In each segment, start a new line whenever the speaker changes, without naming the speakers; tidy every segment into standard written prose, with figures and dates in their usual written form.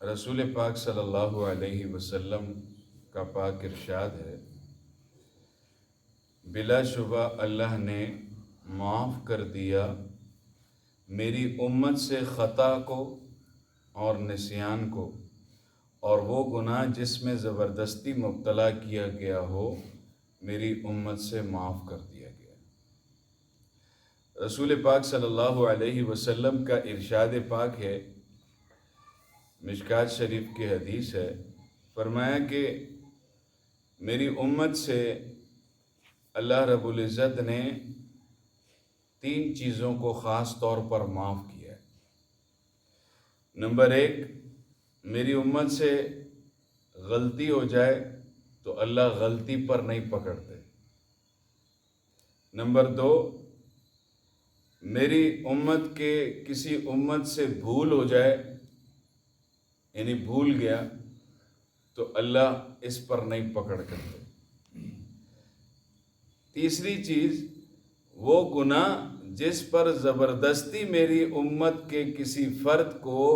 رسول پاک صلی اللہ علیہ وسلم کا پاک ارشاد ہے، بلا شبہ اللہ نے معاف کر دیا میری امت سے خطا کو اور نسیان کو، اور وہ گناہ جس میں زبردستی مبتلا کیا گیا ہو میری امت سے معاف کر دیا گیا۔ رسول پاک صلی اللہ علیہ وسلم کا ارشاد پاک ہے، مشکات شریف کی حدیث ہے، فرمایا کہ میری امت سے اللہ رب العزت نے 3 چیزوں کو خاص طور پر معاف کیا ہے۔ نمبر 1، میری امت سے غلطی ہو جائے تو اللہ غلطی پر نہیں پکڑتے۔ نمبر 2، میری امت کے کسی امت سے بھول ہو جائے، یعنی بھول گیا، تو اللہ اس پر نہیں پکڑ کرتے۔ تیسری چیز، وہ گناہ جس پر زبردستی میری امت کے کسی فرد کو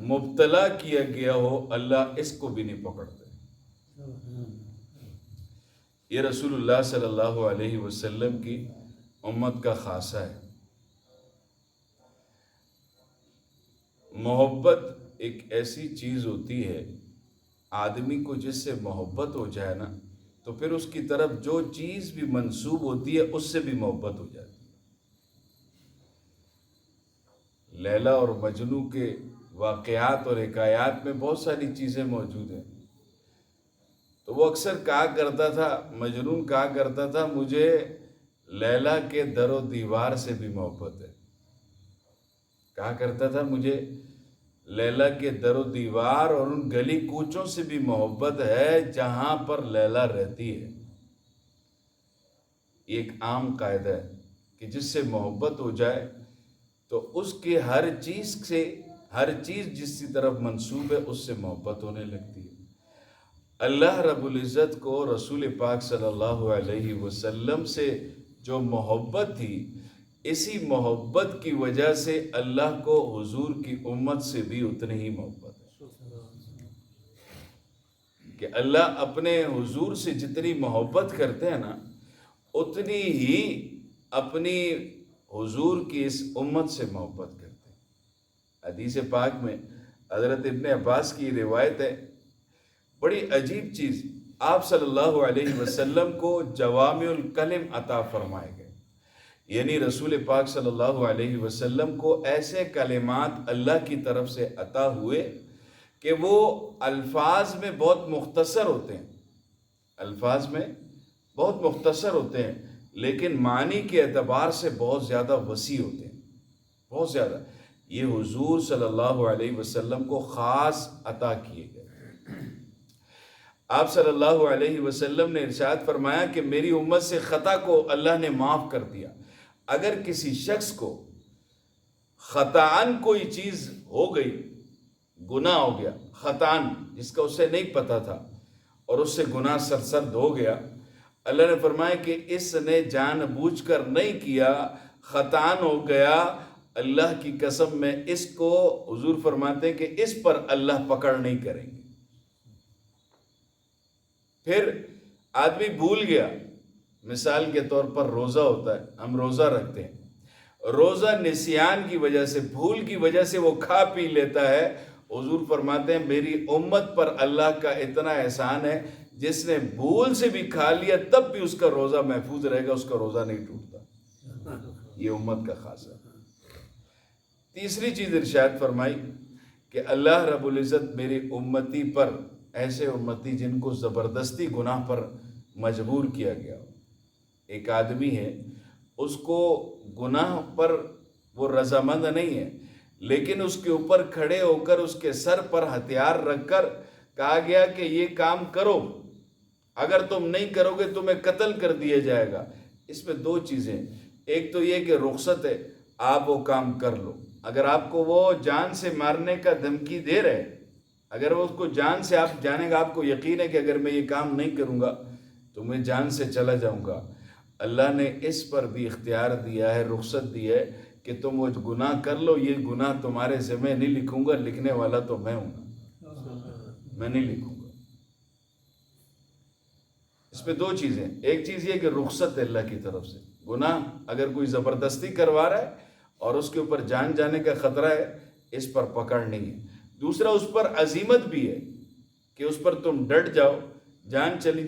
مبتلا کیا گیا ہو، اللہ اس کو بھی نہیں پکڑتے۔ یہ رسول اللہ صلی اللہ علیہ وسلم کی امت کا خاصہ ہے۔ محبت ایک ایسی چیز ہوتی ہے، آدمی کو جس سے محبت ہو جائے نا، تو پھر اس کی طرف جو چیز بھی منسوب ہوتی ہے اس سے بھی محبت ہو جاتی ہے۔ لیلا اور مجنو کے واقعات اور حکایات میں بہت ساری چیزیں موجود ہیں۔ تو وہ اکثر کہا کرتا تھا، مجنون کہا کرتا تھا، مجھے لیلا کے در و دیوار سے بھی محبت ہے۔ کہا کرتا تھا مجھے لیلا کے در و دیوار اور ان گلی کوچوں سے بھی محبت ہے جہاں پر لیلا رہتی ہے۔ یہ ایک عام قاعدہ ہے کہ جس سے محبت ہو جائے تو اس کے ہر چیز جس کی طرف منسوب ہے اس سے محبت ہونے لگتی ہے۔ اللہ رب العزت کو رسول پاک صلی اللہ علیہ وسلم سے جو محبت تھی، اسی محبت کی وجہ سے اللہ کو حضور کی امت سے بھی اتنی ہی محبت ہے کہ اللہ اپنے حضور سے جتنی محبت کرتے ہیں نا، اتنی ہی اپنی حضور کی اس امت سے محبت کرتے ہیں۔ حدیث پاک میں حضرت ابن عباس کی روایت ہے، بڑی عجیب چیز، آپ صلی اللہ علیہ وسلم کو جوامع الکلم عطا فرمائے گئے، یعنی رسول پاک صلی اللہ علیہ وسلم کو ایسے کلمات اللہ کی طرف سے عطا ہوئے کہ وہ الفاظ میں بہت مختصر ہوتے ہیں، الفاظ میں بہت مختصر ہوتے ہیں، لیکن معنی کے اعتبار سے بہت زیادہ وسیع ہوتے ہیں، بہت زیادہ۔ یہ حضور صلی اللہ علیہ وسلم کو خاص عطا کیے گئے۔ آپ صلی اللہ علیہ وسلم نے ارشاد فرمایا کہ میری امت سے خطا کو اللہ نے معاف کر دیا۔ اگر کسی شخص کو خطاً کوئی چیز ہو گئی، گناہ ہو گیا خطاً، جس کا اسے نہیں پتا تھا، اور اس سے گناہ سرزد ہو گیا، اللہ نے فرمایا کہ اس نے جان بوجھ کر نہیں کیا، خطاً ہو گیا، اللہ کی قسم میں اس کو حضور فرماتے ہیں کہ اس پر اللہ پکڑ نہیں کریں گے۔ پھر آدمی بھول گیا، مثال کے طور پر روزہ ہوتا ہے، ہم روزہ رکھتے ہیں، روزہ نسیان کی وجہ سے، بھول کی وجہ سے وہ کھا پی لیتا ہے، حضور فرماتے ہیں میری امت پر اللہ کا اتنا احسان ہے، جس نے بھول سے بھی کھا لیا تب بھی اس کا روزہ محفوظ رہے گا، اس کا روزہ نہیں ٹوٹتا۔ یہ امت کا خاصہ ہے۔ تیسری چیز ارشاد فرمائی کہ اللہ رب العزت میری امتی پر، ایسے امتی جن کو زبردستی گناہ پر مجبور کیا گیا ہو، ایک آدمی ہے، اس کو گناہ پر وہ رضامند نہیں ہے، لیکن اس کے اوپر کھڑے ہو کر اس کے سر پر ہتھیار رکھ کر کہا گیا کہ یہ کام کرو، اگر تم نہیں کرو گے تمہیں قتل کر دیا جائے گا۔ اس میں 2 چیزیں، ایک تو یہ کہ رخصت ہے، آپ وہ کام کر لو۔ اگر آپ کو وہ جان سے مارنے کا دھمکی دے رہے، اگر وہ اس کو جان سے، آپ جانے گا، آپ کو یقین ہے کہ اگر میں یہ کام نہیں کروں گا تو میں جان سے چلا جاؤں گا، اللہ نے اس پر بھی اختیار دیا ہے، رخصت دی ہے کہ تم وہ گناہ کر لو، یہ گناہ تمہارے ذمہ نہیں لکھوں گا، لکھنے والا تو میں ہوں گا۔ میں نہیں لکھوں گا. اس میں دو چیزیں، ایک چیز یہ کہ رخصت ہے اللہ کی طرف سے. گناہ اگر کوئی زبردستی کروا رہا ہے اور اس کے اوپر جان جانے کا خطرہ ہے، اس پر پکڑ نہیں ہے. دوسرا اس پر عزیمت بھی ہے کہ اس پر تم ڈٹ جاؤ، جان چلی